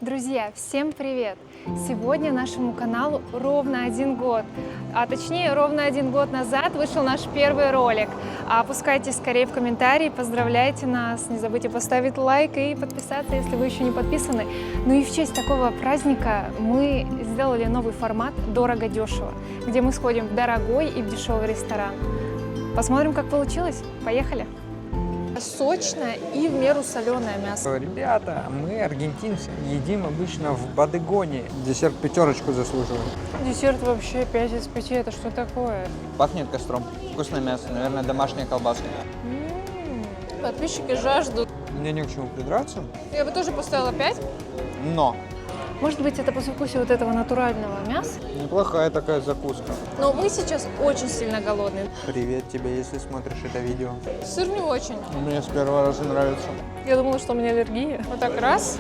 Друзья, всем привет! Сегодня нашему каналу ровно 1 год, а точнее ровно 1 год назад вышел наш первый ролик. Опускайтесь скорее в комментарии, поздравляйте нас, не забудьте поставить лайк и подписаться, если вы еще не подписаны. Ну и в честь такого праздника мы сделали новый формат «Дорого-дешево», где мы сходим в дорогой и в дешевый ресторан. Посмотрим, как получилось. Поехали! Сочное и в меру соленое мясо. Ребята, мы, аргентинцы, едим обычно в Бодегоне. Десерт 5 заслуживает. Десерт вообще 5 из 5. Это что такое? Пахнет костром. Вкусное мясо, наверное, домашняя колбаска. Подписчики жаждут. Мне не к чему придраться, Я бы тоже поставила 5. но Может быть, это послевкусие вот этого натурального мяса. неплохая такая закуска. Но мы сейчас очень сильно голодные. Привет тебе, если смотришь это видео. Сыр не очень. Мне с первого раза нравится. Я думала, что у меня аллергия. Вот так раз.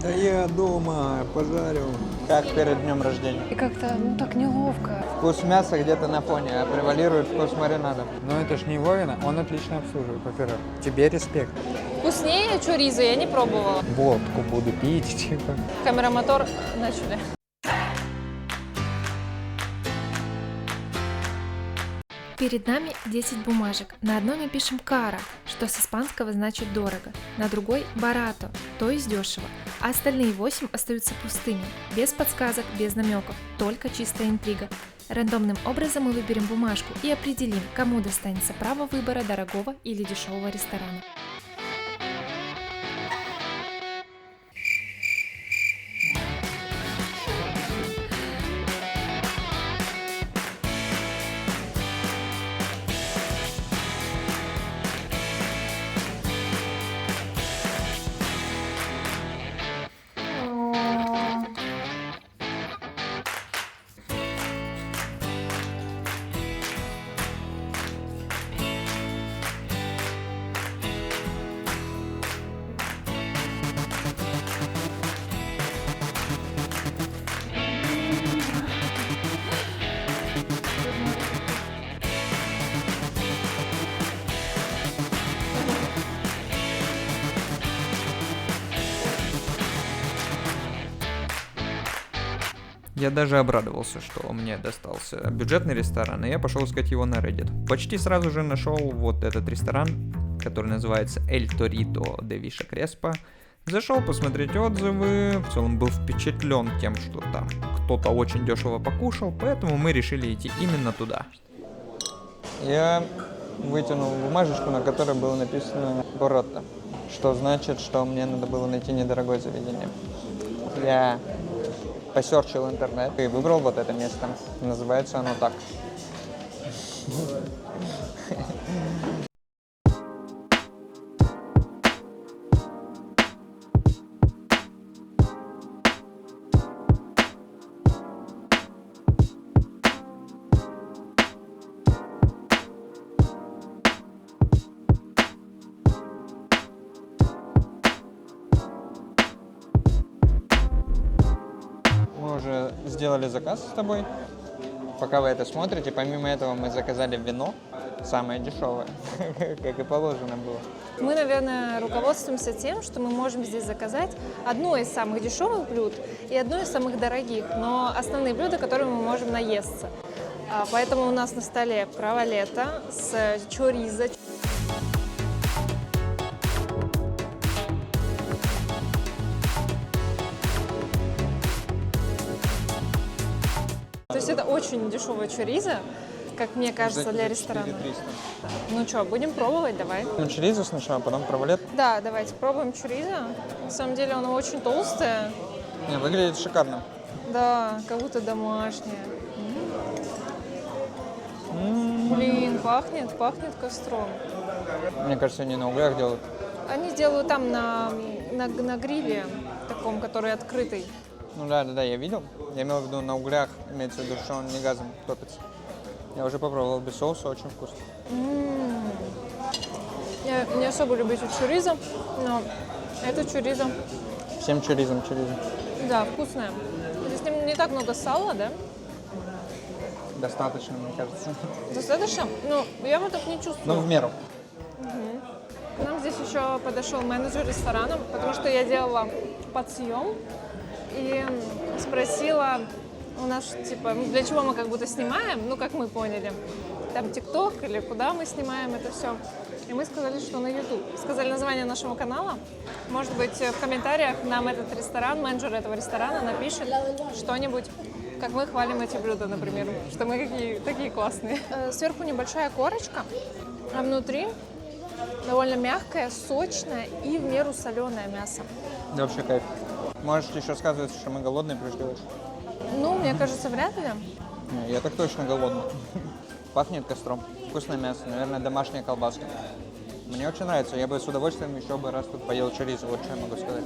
Да я дома пожарю. Как перед днем рождения. И как-то, так неловко. Вкус мяса где-то на фоне, а превалирует вкус маринада. Но это ж не Вовина, он отлично обслуживает, во-первых. Тебе респект. Вкуснее чоризо я не пробовала. Водку буду пить, типа. Камера-мотор начали. Перед нами 10 бумажек. На одной мы пишем «кара», что с испанского значит «дорого», на другой «барато», то есть «дешево», а остальные 8 остаются пустыми, без подсказок, без намеков, только чистая интрига. Рандомным образом мы выберем бумажку и определим, кому достанется право выбора дорогого или дешевого ресторана. Я даже обрадовался, что мне достался бюджетный ресторан, и я пошел искать его на Reddit. Почти сразу же нашел вот этот ресторан, который называется El Torito de Villa Crespa. Зашел посмотреть отзывы, в целом был впечатлен тем, что там кто-то очень дешево покушал, поэтому мы решили идти именно туда. Я вытянул бумажечку, на которой было написано «Боротто», что значит, что мне надо было найти недорогое заведение. Я посерчил интернет и выбрал вот это место. Называется оно так. Мы уже сделали заказ с тобой. Пока вы это смотрите, помимо этого мы заказали вино, самое дешевое, как и положено было. Мы, наверное, руководствуемся тем, что мы можем здесь заказать одно из самых дешевых блюд и одно из самых дорогих, но основные блюда, которыми мы можем наесться. Поэтому у нас на столе провалета с чоризо. То есть это очень дешевая чоризо, как мне кажется, для ресторана. 4300. Ну что, будем пробовать, давай. Ну, чоризо сначала, потом провалет. Да, давайте пробуем чоризо. На самом деле оно очень толстое. Не, выглядит шикарно. Да, как будто домашнее. Блин, пахнет костром. Мне кажется, они на углях делают. Они делают там на гриле, таком, который открытый. Ну да, я видел. Я имел в виду на углях, имеется в виду, что он не газом топится. Я уже попробовал без соуса, очень вкусно. Я не особо люблю эту чоризо, но это чоризо, Всем чоризом. да, вкусное. Здесь не так много сала, да? Достаточно, мне кажется. Достаточно? Ну, я вот так не чувствую. Ну, в меру. К нам здесь еще подошел менеджер ресторана, потому что я делала подсъем и спросила у нас, типа, для чего мы как будто снимаем, ну, как мы поняли, там ТикТок или куда мы снимаем это все. И мы сказали, что на YouTube. Сказали название нашего канала. Может быть, в комментариях нам этот ресторан, менеджер этого ресторана напишет что-нибудь, как мы хвалим эти блюда, например, что мы такие классные. Сверху небольшая корочка, а внутри довольно мягкое, сочное и в меру соленое мясо. Да, вообще кайф. Можешь еще сказать, что мы голодные пришли уже? Ну, мне кажется, вряд ли. Не, я так точно голодный. Пахнет костром. Вкусное мясо, наверное, домашняя колбаска. Мне очень нравится, я бы с удовольствием еще бы раз тут поел чоризо, вот что я могу сказать.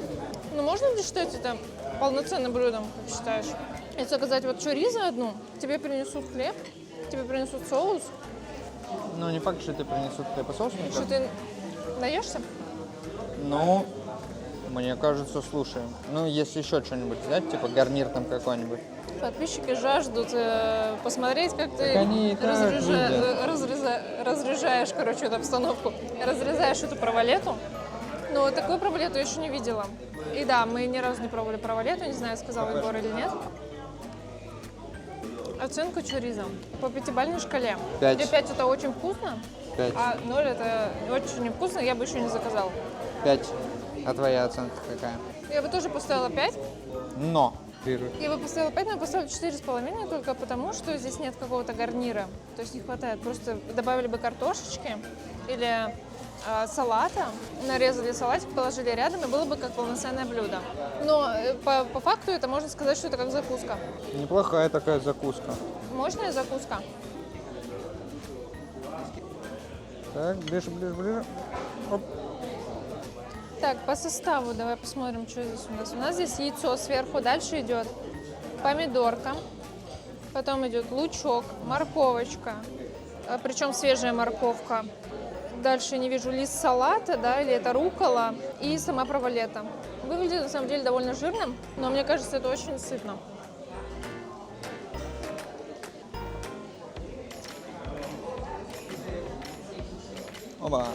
Ну, можно ли считать это полноценным блюдом, как считаешь? Если заказать вот чоризо одну, тебе принесут хлеб, тебе принесут соус. Ну, не факт, что тебе принесут хлеб и соус, мне Что кажется. ты наешься? Ну, мне кажется, слушай, ну, если еще что-нибудь взять, типа гарнир там какой-нибудь. Подписчики жаждут посмотреть, как ты Так они и так разряжаешь, короче, эту обстановку, разрезаешь эту провалету. Но такую провалету я еще не видела. И да, мы ни разу не пробовали провалету, не знаю, сказал Егор или нет. Оценка чоризо по 5-бальной шкале. 5. Где 5 это очень вкусно, 5. а 0 это очень невкусно, я бы еще не заказала. 5. А твоя оценка какая? Я бы тоже поставила 5. Но. Я бы поставила 5, но я поставила 4,5 только потому, что здесь нет какого-то гарнира. То есть не хватает. Просто добавили бы картошечки или салата, нарезали салатик, положили рядом, и было бы как полноценное блюдо. Но по факту это можно сказать, что это как закуска. Неплохая такая закуска. Мощная закуска. Так, ближе, ближе, ближе. Оп. Так, по составу давай посмотрим, что здесь у нас. У нас здесь яйцо сверху, дальше идет помидорка, потом идет лучок, морковочка, причем свежая морковка. Дальше не вижу лист салата, да, или это руккола, и сама провалета. Выглядит на самом деле довольно жирным, но мне кажется, это очень сытно. Оба.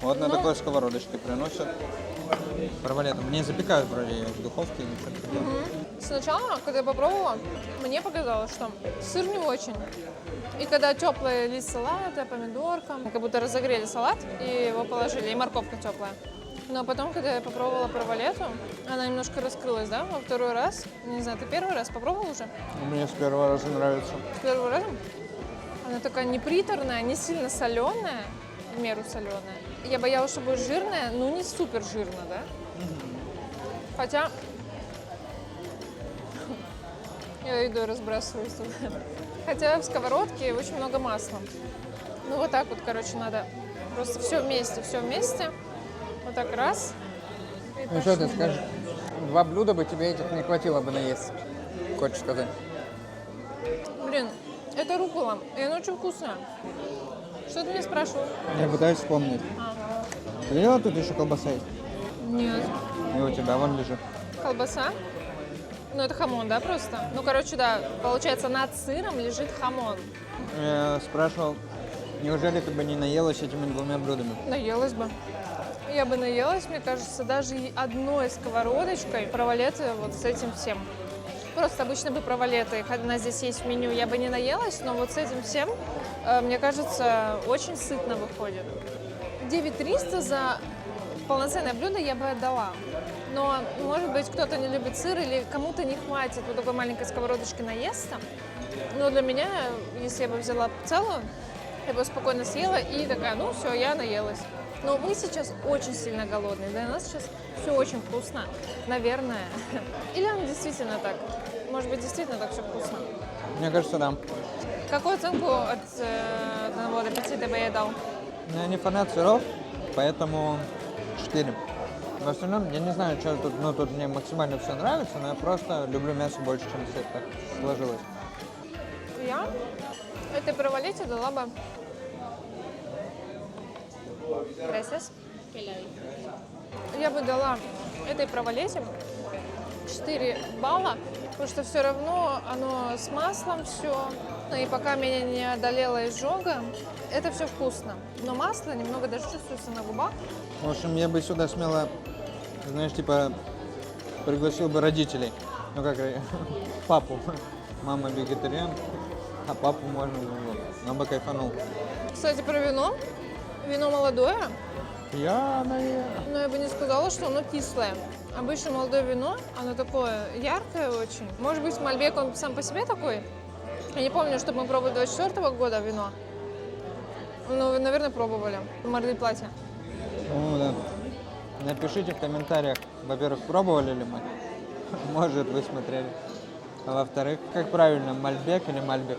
Вот на Ну. такой сковородочке приносят. Провалетом. Мне запекают вроде в духовке или что-то такое. Сначала, когда я попробовала, мне показалось, что сыр не очень. И когда теплый лист салата, помидорка, как будто разогрели салат и его положили, и морковка теплая. Но потом, когда я попробовала провалету, она немножко раскрылась, да, во второй раз. Не знаю, ты первый раз попробовал уже? Мне с первого раза нравится. С первого раза? Она такая не приторная, не сильно соленая, в меру соленая. Я боялась, что будет жирная, но не супер жирно, да? Хотя я едой разбрасываюсь тут. Хотя в сковородке очень много масла. Ну вот так вот, короче, надо просто все вместе. Вот так раз. И Ну что ты пошло. скажешь? 2 блюда бы тебе этих не хватило бы наесть. Хочешь сказать? Блин, это руккола, и она очень вкусная. Что ты меня спрашивал? Я пытаюсь вспомнить. Ты видела, тут еще колбаса есть? Нет. И у тебя вон лежит. Колбаса? Ну, это хамон, да, просто? Ну, короче, да, получается, над сыром лежит хамон. Я спрашивал, неужели ты бы не наелась этими 2 блюдами? Наелась бы. Я бы наелась, мне кажется, даже и одной сковородочкой провалеты вот с этим всем. Просто обычно бы провалеты, она здесь есть в меню, я бы не наелась, но вот с этим всем, мне кажется, очень сытно выходит. 9300 за полноценное блюдо я бы отдала. Но, может быть, кто-то не любит сыр или кому-то не хватит вот такой маленькой сковородочки наесться. Но для меня, если я бы взяла целую, я бы спокойно съела и такая, ну все, я наелась. Но мы сейчас очень сильно голодные, для нас сейчас все очень вкусно, наверное. Или оно действительно так? Может быть, действительно так все вкусно? Мне кажется, да. Какую оценку от 1 до 5 ты бы ей дал? Я не фанат сыров, поэтому 4. В остальном, я не знаю, что тут, ну тут мне максимально все нравится, но я просто люблю мясо больше, чем сыр, так сложилось. Я этой провалете дала бы... Gracias. Я бы дала этой провалете 4 балла, потому что все равно оно с маслом все. И пока меня не одолела изжога, это все вкусно. Но масло немного даже чувствуется на губах. В общем, я бы сюда смело, знаешь, типа пригласил бы родителей. Ну как, папу. Мама вегетариан, а папу можно было. Он бы кайфанул. Кстати, про вино. Вино молодое, Пьяное. но я бы не сказала, что оно кислое. Обычно молодое вино, оно такое яркое очень. Может быть, Мальбек, он сам по себе такой? Я не помню, чтобы мы пробовали 24 года вино. Ну, вы, наверное, пробовали. В Мар-дель-Плате. Ну да. Напишите в комментариях, во-первых, пробовали ли мы. Может, вы смотрели. А во-вторых, как правильно, Мальбек или Мальбек?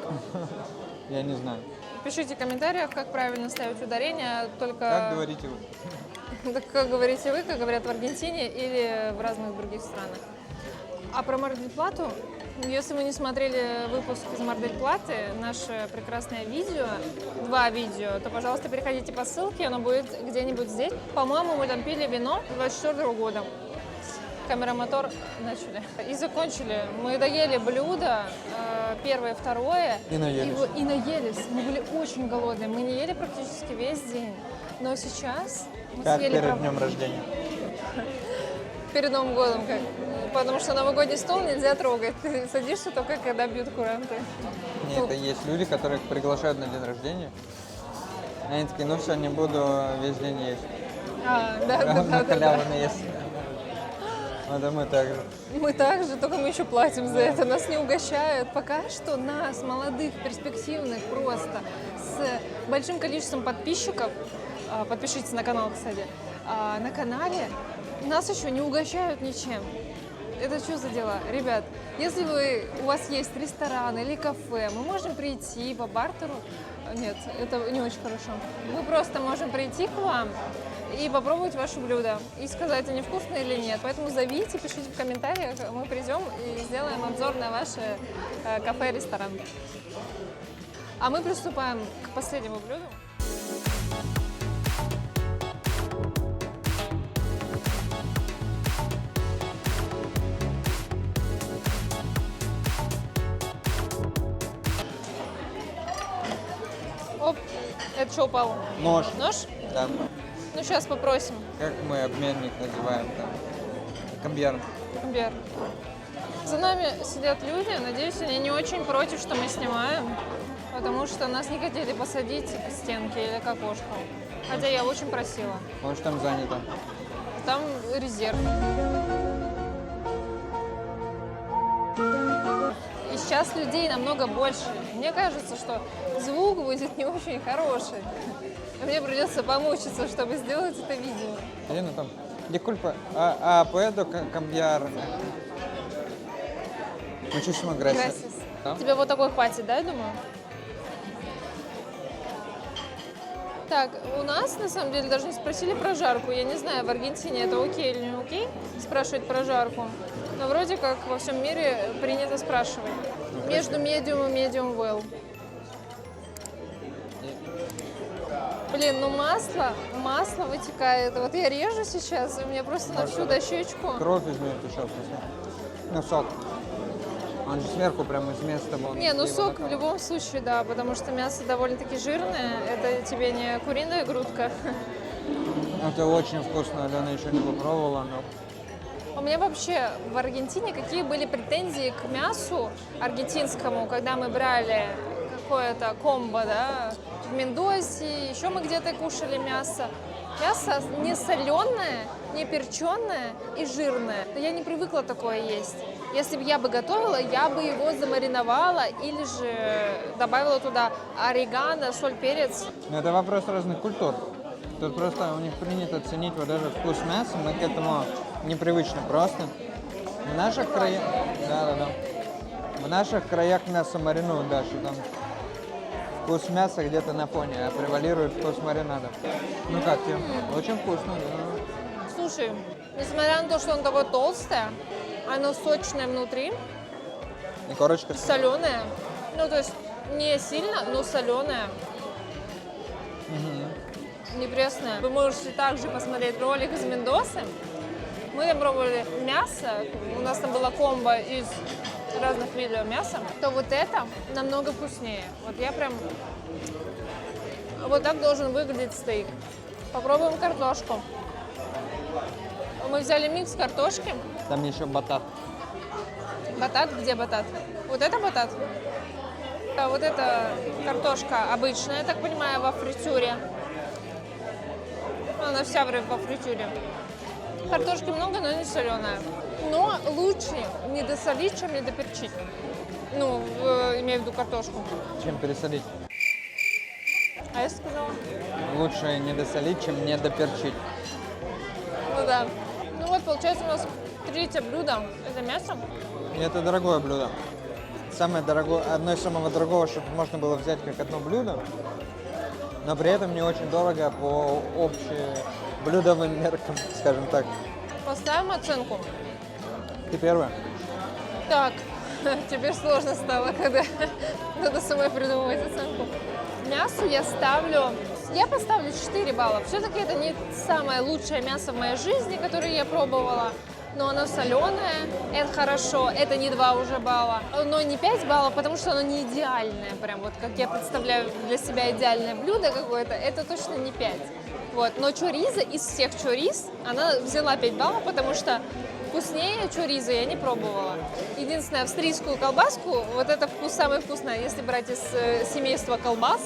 Я не знаю. Пишите в комментариях, как правильно ставить ударение, только... Как говорите вы? Так, как говорите вы, как говорят в Аргентине или в разных других странах. А про Мар-дель-Плату, если вы не смотрели выпуск из Мар-дель-Платы, наше прекрасное видео, 2 видео, то, пожалуйста, переходите по ссылке, оно будет где-нибудь здесь. По-моему, мы там пили вино 24 года. Камерамотор начали. И закончили. Мы доели блюдо, первое, второе. И наелись. И наелись. Мы были очень голодные. Мы не ели практически весь день. Но сейчас мы Как съели... перед днем рождения? Перед Новым годом как. Потому что новогодний стол нельзя трогать. Ты садишься только, когда бьют куранты. Нет, это есть люди, которых приглашают на день рождения. Они такие, ну все, не буду весь день есть. Да. Халявно есть. Вот и мы так же. Мы также, только мы еще платим за это. Нас не угощают. Пока что нас, молодых, перспективных, просто с большим количеством подписчиков, подпишитесь на канал, кстати, на канале, нас еще не угощают ничем. Это что за дела? Ребят, если у вас есть ресторан или кафе, мы можем прийти по бартеру. Нет, это не очень хорошо. Мы просто можем прийти к вам и попробовать ваше блюдо и сказать, они вкусные или нет. Поэтому зовите, пишите в комментариях, мы придем и сделаем обзор на ваше кафе-ресторан. А мы приступаем к последнему блюду. Оп, это что упало? Нож. Нож? Да. Ну, сейчас попросим. Как мы обменник называем там? Камбьер. Бер. За нами сидят люди, надеюсь, они не очень против, что мы снимаем, потому что нас не хотели посадить к стенке или к окошку. Хотя я очень просила. Может, там занято. Там резерв. И сейчас людей намного больше. Мне кажется, что звук будет не очень хороший. Мне придется помучиться, чтобы сделать это видео. Или там. Disculpa, puedo cambiar muchísimas gracias. Да? Тебе вот такой хватит, да, я думаю? Так, у нас, на самом деле, даже не спросили про жарку. Я не знаю, в Аргентине это окей или не окей спрашивать про жарку. Но вроде как во всем мире принято спрашивать. Между medium и medium well. Блин, ну масло вытекает. Вот я режу сейчас, и у меня просто на всю дощечку. Кровь изменит еще вкусно. Ну, сок. Он же сверху прямо из места был. Не, ну сок в любом случае, да, потому что мясо довольно-таки жирное. Это тебе не куриная грудка. Это очень вкусно, Алена еще не попробовала, но... У меня вообще в Аргентине какие были претензии к мясу аргентинскому, когда мы брали какое-то комбо, да, в Мендосе, еще мы где-то кушали мясо. Мясо не соленое, не перченое и жирное. Я не привыкла такое есть. Если бы я бы готовила, я бы его замариновала или же добавила туда орегано, соль, перец. Это вопрос разных культур. Тут просто у них принято ценить вот этот вкус мяса, мы к этому непривычны просто. В наших краях... Да. В наших краях мясо маринуют даже, там вкус мяса где-то на фоне, а превалирует вкус маринада. Ну как тебе? Очень вкусно, да. Слушай, несмотря на то, что он такой толстое, оно сочное внутри, И корочка. соленое. Ну, то есть не сильно, но соленое. Не пресное. Вы можете также посмотреть ролик из Мендосы. Мы там пробовали мясо, у нас там была комбо из разных видов мяса, то вот это намного вкуснее. Вот я прям... Вот так должен выглядеть стейк. Попробуем картошку. Мы взяли микс картошки Там еще батат. Батат? Где батат? Вот это батат? А вот это картошка обычная, я так понимаю, во фритюре. Она вся во фритюре. Картошки много, но не соленая. Но лучше не досолить, чем не доперчить. Ну, имею в виду картошку. Чем пересолить? А я сказала? Лучше не досолить, чем не доперчить. Ну да. Ну вот, получается, у нас третье блюдо. Это мясо. И это дорогое блюдо. Самое дорогое, одно из самого дорогого, что можно было взять как одно блюдо, но при этом не очень дорого по общеблюдовым меркам, скажем так. Поставим оценку. Ты первая? Так, теперь сложно стало, когда надо самой придумывать оценку. Мясу я поставлю 4 балла. Все-таки это не самое лучшее мясо в моей жизни, которое я пробовала. Но оно соленое, это хорошо, это не 2 уже балла. Но не 5 баллов, потому что оно не идеальное, прям вот как я представляю для себя идеальное блюдо какое-то, это точно не 5. Вот. Но чориза, из всех чориз, она взяла 5 баллов, потому что вкуснее чориза я не пробовала. Единственное, австрийскую колбаску, вот это вкус самый вкусный, если брать из семейства колбас.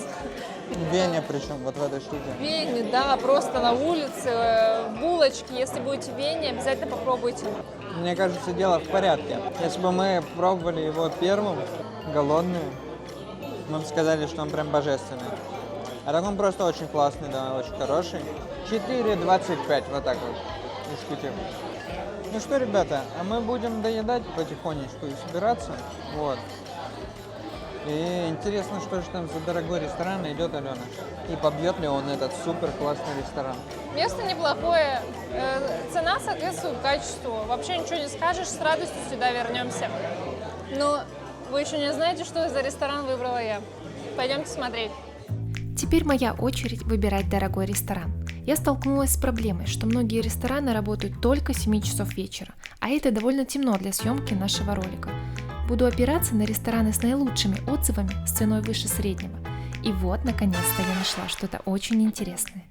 В Вене причем, вот в этой штуке. В Вене, да, просто на улице, булочки. Если будете в Вене, обязательно попробуйте. Мне кажется, дело в порядке. Если бы мы пробовали его первым, голодные, мы бы сказали, что он прям божественный. А так он просто очень классный, да, очень хороший. 4,25, вот так вот, исхитив. Ну что, ребята, а мы будем доедать потихонечку и собираться, вот. И интересно, что же там за дорогой ресторан идет Алена. И побьет ли он этот супер классный ресторан. Место неплохое, цена соответствует качеству. Вообще ничего не скажешь, с радостью сюда вернемся. Но вы еще не знаете, что за ресторан выбрала я. Пойдемте смотреть. Теперь моя очередь выбирать дорогой ресторан. Я столкнулась с проблемой, что многие рестораны работают только с 7 часов вечера, а это довольно темно для съемки нашего ролика. Буду опираться на рестораны с наилучшими отзывами с ценой выше среднего. И вот, наконец-то, я нашла что-то очень интересное.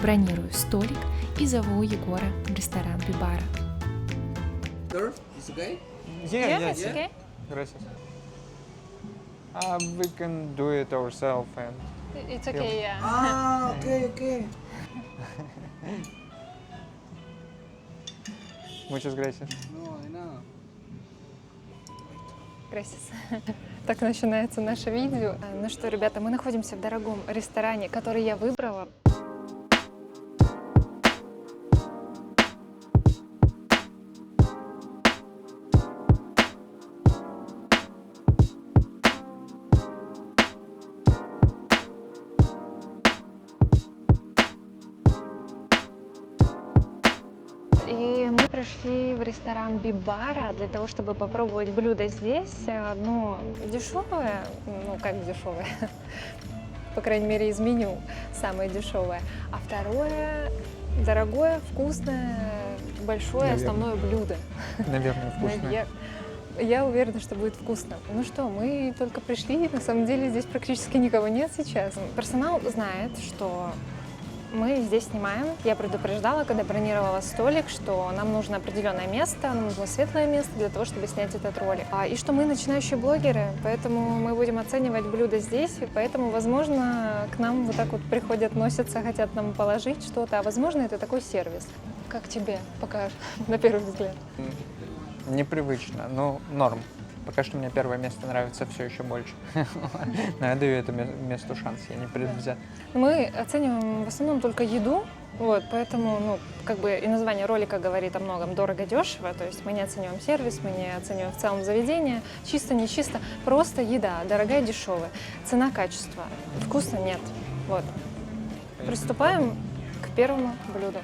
Бронирую столик и зову Егора в ресторан Бибара. Sir, it's okay? Yeah, it's okay. Gracias. We can do it ourselves and... It's okay, yeah. Ah, okay, okay. Muchas gracias. No, I know. Gracias. Так начинается наше видео. Ну что, ребята, мы находимся в дорогом ресторане, который я выбрала. И мы пришли в ресторан Бибара для того, чтобы попробовать блюдо здесь. Одно дешевое, ну как дешевое, по крайней мере из меню самое дешевое. А второе дорогое, вкусное, большое, основное блюдо. Наверное, вкусно. Я уверена, что будет вкусно. Ну что, мы только пришли, на самом деле здесь практически никого нет сейчас. Персонал знает, что мы здесь снимаем. Я предупреждала, когда бронировала столик, что нам нужно определенное место, нам нужно светлое место для того, чтобы снять этот ролик. И что мы начинающие блогеры, поэтому мы будем оценивать блюда здесь, и поэтому, возможно, к нам вот так вот приходят, носятся, хотят нам положить что-то, а возможно, это такой сервис. Как тебе пока на первый взгляд? Непривычно, но норм. Пока что мне первое место нравится все еще больше. Но я даю этому месту шанс, я не предвзят. Мы оцениваем в основном только еду, вот, поэтому, ну, как бы и название ролика говорит о многом, дорого-дешево, то есть мы не оцениваем сервис, мы не оцениваем в целом заведение, чисто, не чисто, просто еда, дорогая, дешевая, цена, качество, вкуса нет, вот. Приступаем к первому блюду.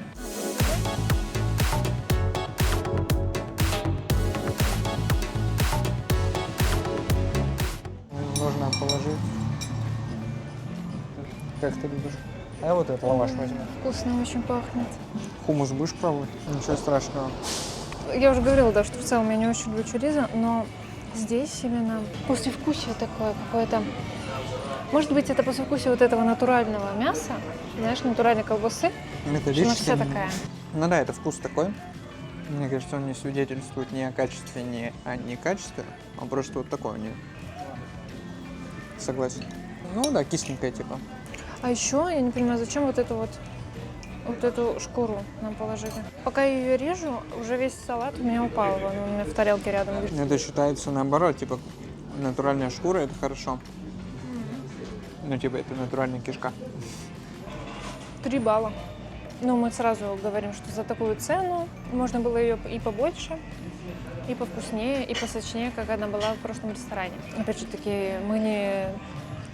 Нужно положить. Как ты любишь? А я вот этот лаваш возьму. Вкусно очень пахнет. Хумус будешь пробовать? Ничего страшного. Я уже говорила, да, что в целом я не очень люблю чоризо, но здесь именно послевкусие такое какое-то. Может быть, это послевкусие вот этого натурального мяса, знаешь, натуральной колбасы. Она Металлический. вся такая. Ну да, это вкус такой. Мне кажется, он не свидетельствует ни о качестве, ни о некачестве, а просто вот такой у него. Согласен. Ну да, кисленькая типа. А еще я не понимаю, зачем вот эту шкуру нам положили. Пока я ее режу, уже весь салат у меня упал. Он у меня в тарелке рядом. Это считается наоборот, типа натуральная шкура это хорошо. Ну типа это натуральная кишка. 3 балла. Но мы сразу говорим, что за такую цену можно было ее и побольше, и повкуснее, и посочнее, как она была в прошлом ресторане. Опять же таки, мы не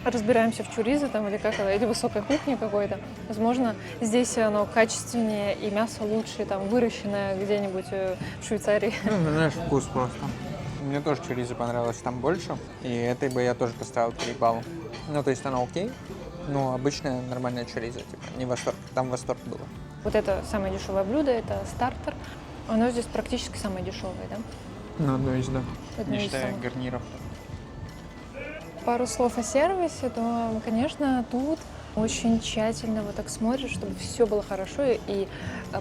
разбираемся в чуризо там, или как это, или высокой кухне какой-то. Возможно, здесь оно качественнее и мясо лучше, там, выращенное где-нибудь в Швейцарии. Ну, знаешь, вкус просто. Мне тоже чуриза понравилось там больше, и этой бы я тоже поставил 3 балла. Ну, то есть она окей, но обычная нормальная чуриза, типа, не восторг, там восторг было. Вот это самое дешевое блюдо, это стартер. Оно здесь практически самое дешевое, да? Ну, одно из, да. Одно Не из считая самых. гарниров. Пару слов о сервисе, то, конечно, тут очень тщательно вот так смотрят, чтобы все было хорошо и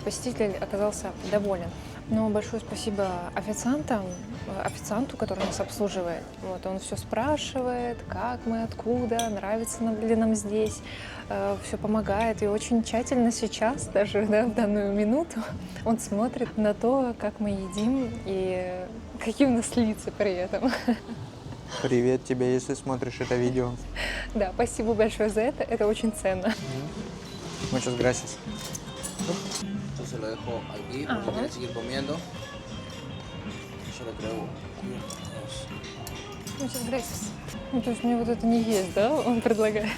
посетитель оказался доволен. Но большое спасибо официанту, который нас обслуживает. Вот, он все спрашивает, как мы, откуда, нравится ли нам здесь, все помогает. И очень тщательно сейчас, даже да, в данную минуту, он смотрит на то, как мы едим и какие у нас лица при этом. Привет тебе, если смотришь это видео. Да, спасибо большое за это очень ценно. Muchas gracias. Entonces lo dejo aquí porque quiere seguir comiendo. Yo le traigo uno, dos. Muchas gracias. Ну, то есть мне вот это не есть, да, он предлагает?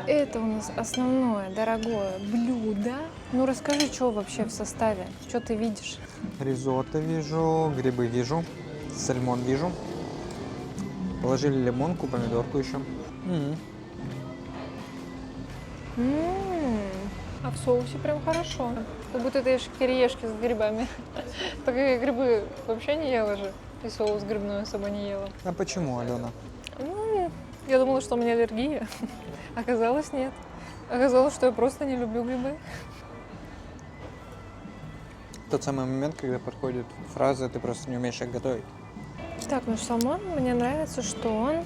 Это у нас основное дорогое блюдо. Ну расскажи, что вообще в составе, что ты видишь? Ризотто вижу, грибы вижу, сальмон вижу. Положили лимонку, помидорку еще. А в соусе прям хорошо. Как будто ты ешь кириешки с грибами. Так я грибы вообще не ела же. И соус грибной особо не ела. А почему, Алена? Ну, я думала, что у меня аллергия. Оказалось, нет. Оказалось, что я просто не люблю грибы. Тот самый момент, когда подходит фраза «ты просто не умеешь их готовить». Так, ну салмон, мне нравится, что он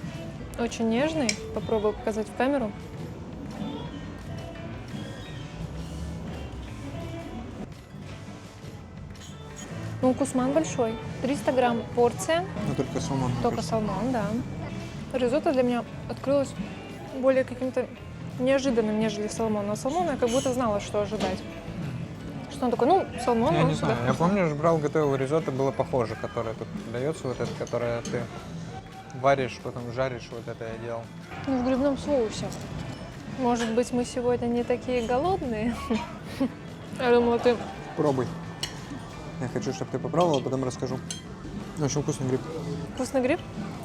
очень нежный. Попробую показать в камеру. Ну, кусман большой. 300 грамм порция. Ну, только сальмон. мне Только кажется. салмон, да. Ризотто для меня открылось более каким-то неожиданным, нежели салмон. Но салмон я как будто знала, что ожидать. Что он такой, ну, салмон. Я ну, не знаю, да. я помню, же брал, готовил ризотто, было похоже, которое тут дается, вот это, которое ты варишь, потом жаришь, вот это я делал. Ну, в грибном соусе. Может быть, мы сегодня не такие голодные? Я думала, ты... Пробуй. Я хочу, чтобы ты попробовал, потом расскажу. Ну, очень вкусный гриб. Вкусный гриб?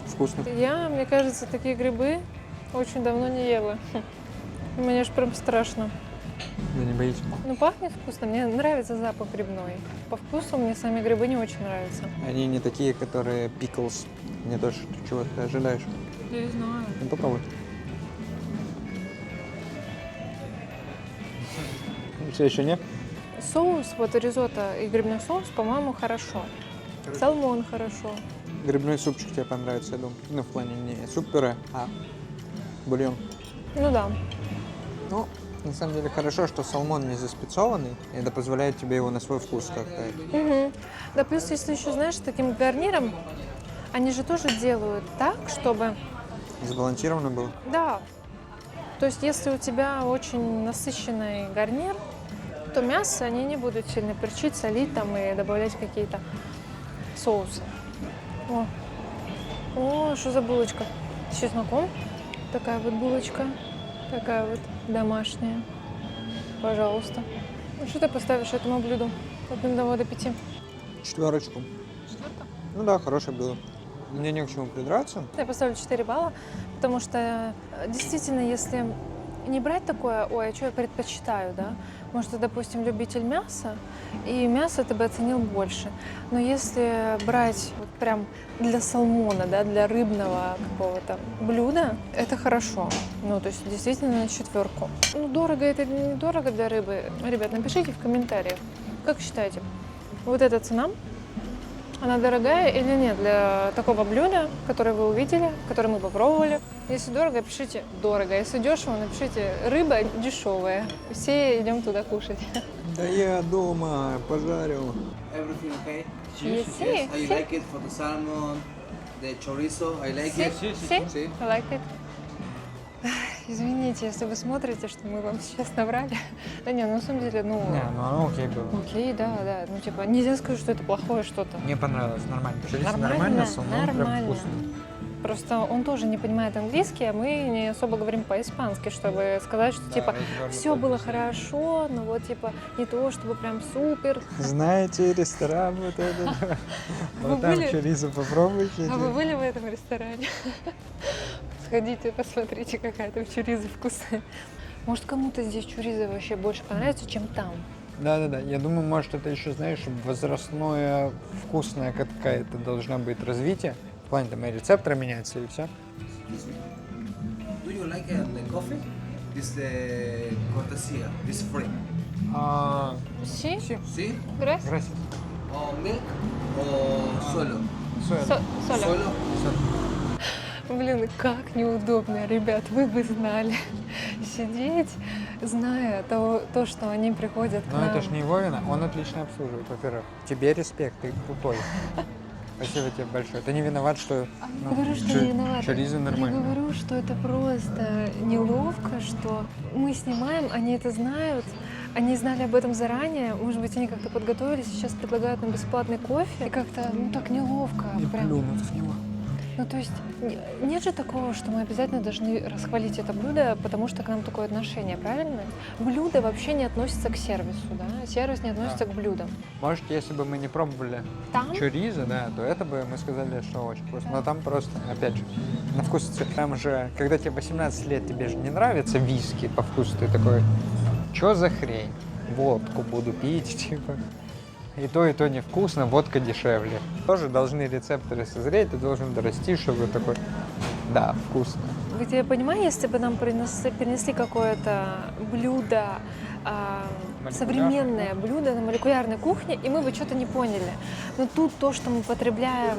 Вкусный. Я, мне кажется, такие грибы очень давно не ела. Мне аж прям страшно. Да не боитесь. Ну, пахнет вкусно. Мне нравится запах грибной. По вкусу мне сами грибы не очень нравятся. Они не такие, которые pickles. Не то, чего ты ожидаешь. Я не знаю. Ну, попробуй. Все еще нет? Соус, вот ризотто и грибной соус, по-моему, хорошо. Салмон хорошо. Грибной супчик тебе понравится, я думаю. Ну, в плане не суп-пюре, а бульон. Ну да. Ну, на самом деле хорошо, что салмон не заспецованный, и это позволяет тебе его на свой вкус как-то. Угу. Да плюс, если еще, знаешь, с таким гарниром, они же тоже делают так, чтобы... Сбалансировано было. Да. То есть, если у тебя очень насыщенный гарнир, то мясо они не будут сильно перчить, солить там и добавлять какие-то соусы. О, что за булочка? С чесноком. Такая вот булочка. Такая вот домашняя. Пожалуйста. Ну, что ты поставишь этому блюду? От 1 до 5. 4. Ну да, хорошее блюдо. Мне не к чему придраться. Я поставлю 4 балла, потому что действительно, если не брать такое, ой, а что я предпочитаю, да? Может, ты, допустим, любитель мяса, и мясо ты бы оценил больше. Но если брать вот прям для салмона, да, для рыбного какого-то блюда, это хорошо. Ну, то есть действительно на 4. Ну, дорого это не дорого для рыбы. Ребят, напишите в комментариях, как считаете, вот эта цена, она дорогая или нет для такого блюда, которое вы увидели, которое мы попробовали. Если дорого, пишите дорого. Если дешево, напишите рыба дешевая. Все идем туда кушать. Да я дома пожарил. Everything okay? Yes, sí, I sí. like it for the salmon, the chorizo. I like it. Sí, Sí. I like it. Извините, если вы смотрите, что мы вам сейчас наврали. Да не, ну на самом деле, ну... Не, ну оно окей было. Окей, да, да. Ну типа, нельзя сказать, что это плохое что-то. Мне понравилось, нормально. Чorizo Нормально, салмон прям нормально. вкусный. Просто он тоже не понимает английский, а мы не особо говорим по-испански, чтобы сказать, что типа все было хорошо, но вот типа не то, чтобы прям супер. Знаете, ресторан вот этот? Вы Вот там были? чоризо попробуйте. А вы были в этом ресторане? Сходите, посмотрите, какая там чуриза вкусная. Может, кому-то здесь чуриза вообще больше понравится, чем там. Да-да-да, я думаю, может, это еще, знаешь, возрастное, вкусное какая-то должна быть развитие. В плане, там, и рецепторы меняются, и все. Do you like the coffee? This the cortesía. This free. Си? See? Грязь? Gracias. Or milk or suelo. Соля. Suelo. Блин, как неудобно, ребят, вы бы знали. Сидеть, зная то, что они приходят к Но нам. это ж не его вина, он отлично обслуживает, во-первых. Тебе респект, ты крутой. Спасибо тебе большое. Ты не виноват, что Я говорю, что не виновата. чоризо Я нормально. говорю, что это просто неловко, что мы снимаем, они это знают, они знали об этом заранее, может быть, они как-то подготовились, сейчас предлагают нам бесплатный кофе, и как-то, ну, так неловко. И прям. плюнут в него. Ну, то есть нет же такого, что мы обязательно должны расхвалить это блюдо, потому что к нам такое отношение, правильно? Блюдо вообще не относится к сервису, да? Сервис не относится к блюдам. Может, если бы мы не пробовали Там чоризо, да, то это бы мы сказали, что очень вкусно. Но там просто, опять же, на вкус, там же, когда тебе 18 лет, тебе же не нравится виски по вкусу, ты такой, чё за хрень? Водку буду пить, типа. И то невкусно, водка дешевле. Тоже должны рецепторы созреть, ты должен дорасти, чтобы такой, да, вкусно. вы тебя понимаете, если бы нам принесли какое-то блюдо, современное блюдо на молекулярной кухне, и мы бы что-то не поняли. Но тут то, что мы потребляем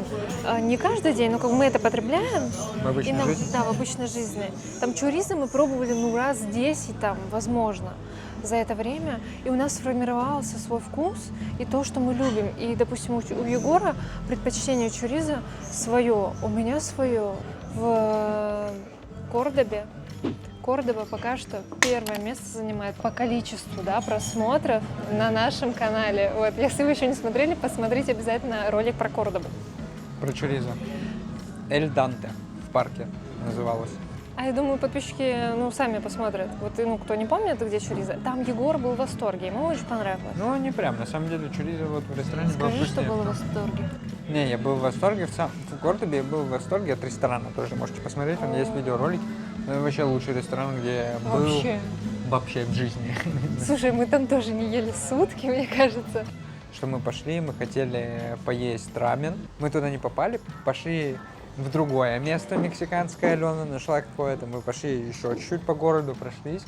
не каждый день, но как мы это потребляем, В обычной и нам, жизни? да, в обычной жизни. Там чоризо мы пробовали, ну, раз 10, там, возможно, за это время, и у нас сформировался свой вкус и то, что мы любим. И, допустим, у Егора предпочтение чоризо свое, у меня свое. В Кордобе. Кордоба пока что первое место занимает по количеству, да, просмотров на нашем канале. Вот, если вы еще не смотрели, посмотрите обязательно ролик про Кордобу. Про чоризо. Эль Данте в парке называлось. А я думаю, подписчики, ну, сами посмотрят. Вот, ну, кто не помнит, где чоризо, там Егор был в восторге, ему очень понравилось. Ну, не прям. На самом деле, чоризо вот в ресторане было Скажи, что вкуснее. был в восторге. Не, я был в восторге. В Кордобе я был в восторге от ресторана. Тоже можете посмотреть, там есть видеоролик. Это вообще лучший ресторан, где я был вообще в жизни. Слушай, мы там тоже не ели сутки, мне кажется. Что мы пошли, мы хотели поесть рамен. Мы туда не попали, пошли в другое место мексиканское. Алена нашла какое-то. Мы пошли еще чуть-чуть по городу, прошлись.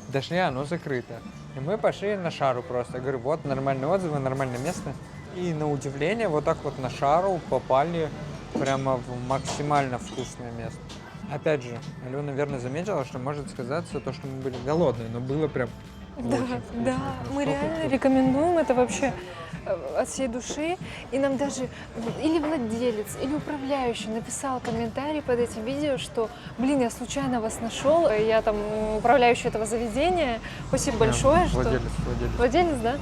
Дошли, оно закрыто. И мы пошли на шару просто. Я говорю, вот нормальные отзывы, нормальное место. И на удивление вот так вот на шару попали прямо в максимально вкусное место. Опять же, Алена, наверное, заметила, что может сказаться то, что мы были голодные, но было прям Да, очень вкусно. да, мы Настолько реально вкусно. рекомендуем это вообще от всей души. И нам даже или владелец, или управляющий написал комментарий под этим видео, что, блин, я случайно вас нашел, я там управляющий этого заведения. Спасибо большое, что... Владелец. Владелец, да?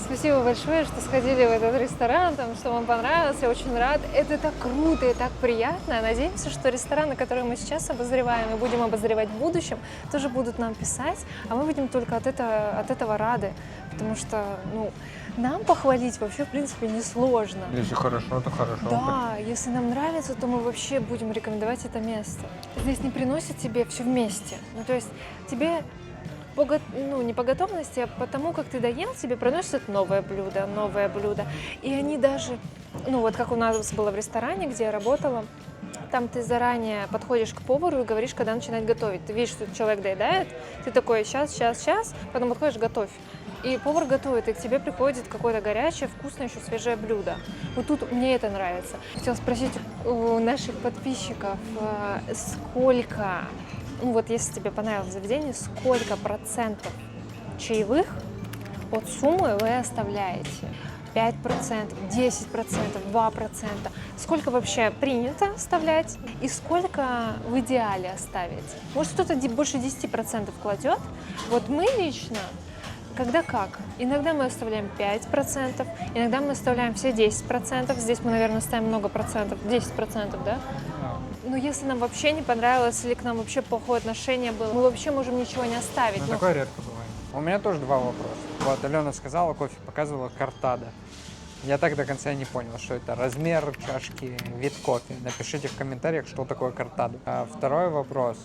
спасибо большое, что сходили в этот ресторан, там, что вам понравился, я очень рад. Это так круто и так приятно. Надеемся, что рестораны, которые мы сейчас обозреваем и будем обозревать в будущем, тоже будут нам писать, а мы будем только от этого рады, потому что, ну, нам похвалить вообще, в принципе, несложно. Если хорошо, то хорошо. Да, если нам нравится, то мы вообще будем рекомендовать это место. Здесь не приносят тебе все вместе. Ну, то есть тебе не по готовности, а потому как ты доел, тебе приносят новое блюдо. И они даже, ну вот как у нас было в ресторане, где я работала, там ты заранее подходишь к повару и говоришь, когда начинать готовить. Ты видишь, что человек доедает, ты такой, сейчас, потом подходишь, готовь. И повар готовит, и к тебе приходит какое-то горячее, вкусное, еще свежее блюдо. Вот тут мне это нравится. Хотела спросить у наших подписчиков, сколько, ну вот если тебе понравилось заведение, сколько процентов чаевых от суммы вы оставляете? 5%, 10%, 2%. Сколько вообще принято оставлять и сколько в идеале оставить? Может, кто-то больше 10% кладет. Вот мы лично, когда как. Иногда мы оставляем 5%, иногда мы оставляем все 10%. Здесь мы, наверное, ставим много процентов, 10%, да? Но если нам вообще не понравилось или к нам вообще плохое отношение было, мы вообще можем ничего не оставить. Ну, Ну, такое редко бывает. У меня тоже два вопроса. Вот Алена сказала, кофе показывала картадо. Я так до конца не понял, что это размер чашки, вид кофе. Напишите в комментариях, что такое картадо. А второй вопрос.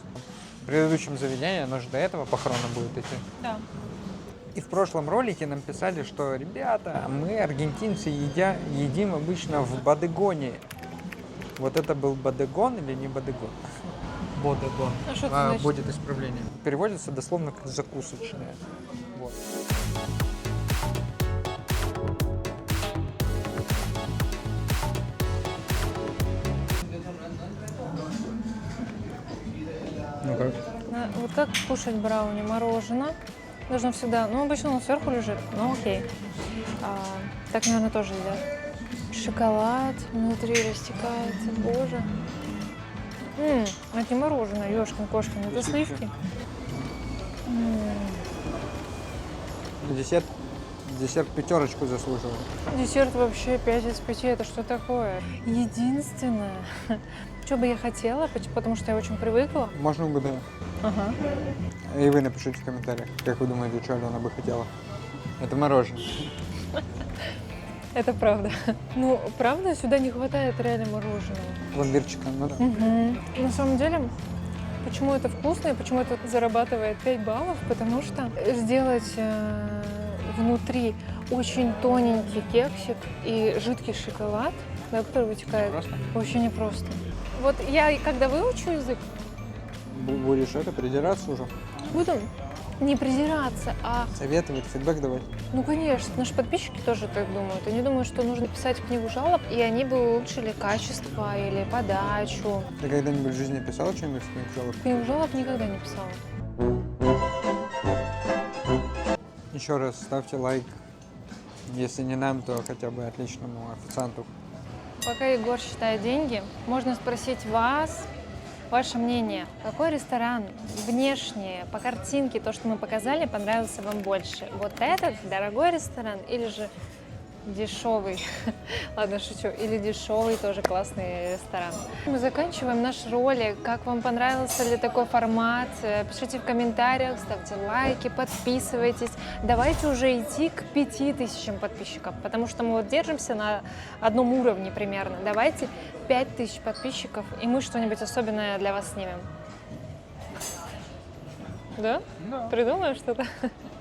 В предыдущем заведении, оно же до этого похорона будет идти. да. И в прошлом ролике нам писали, что, ребята, мы, аргентинцы, едим обычно в бодегоне. Вот это был бодегон или не бодегон? Бодегон. А что это значит? Будет исправление. Переводится дословно как закусочная. Вот. Ну как? Вот как кушать брауни? Мороженое. Нужно всегда, ну обычно он сверху лежит, но окей. Так, наверное, тоже едят. Шоколад внутри растекается, боже. Это не мороженое, ёшкин-кошкин, это сливки. Десерт пятерочку заслуживает. Десерт вообще 5 из 5, это что такое? Единственное, что бы я хотела, потому что я очень привыкла. Можно угадать? Ага. И вы напишите в комментариях, как вы думаете, что Алена бы хотела. Это мороженое. Это правда. Ну, правда, сюда не хватает реально мороженого. Пломбирчика, ну да. На самом деле, почему это вкусно и почему это зарабатывает 5 баллов, потому что сделать внутри очень тоненький кексик и жидкий шоколад, да, который вытекает, вообще непросто. Вот я, когда выучу язык, Будешь это, придираться уже? буду не придираться, а, Советовать, фидбэк давать? ну, конечно, наши подписчики тоже так думают. Они думают, что нужно писать книгу жалоб, и они бы улучшили качество или подачу. Ты когда-нибудь в жизни писала что-нибудь в книгу жалоб? Книгу жалоб никогда не писала. Еще раз ставьте лайк. Если не нам, то хотя бы отличному официанту. Пока Егор считает деньги, можно спросить вас, ваше мнение. Какой ресторан внешне, по картинке, то, что мы показали, понравился вам больше? Вот этот дорогой ресторан или же дешевый? Ладно, шучу. Или дешевый, тоже классный ресторан. Мы заканчиваем наш ролик. Как вам понравился ли такой формат? Пишите в комментариях, ставьте лайки, подписывайтесь. Давайте уже идти к 5000 подписчиков, потому что мы вот держимся на одном уровне примерно. Давайте 5000 подписчиков, и мы что-нибудь особенное для вас снимем. Да? Да. Придумаем что-то?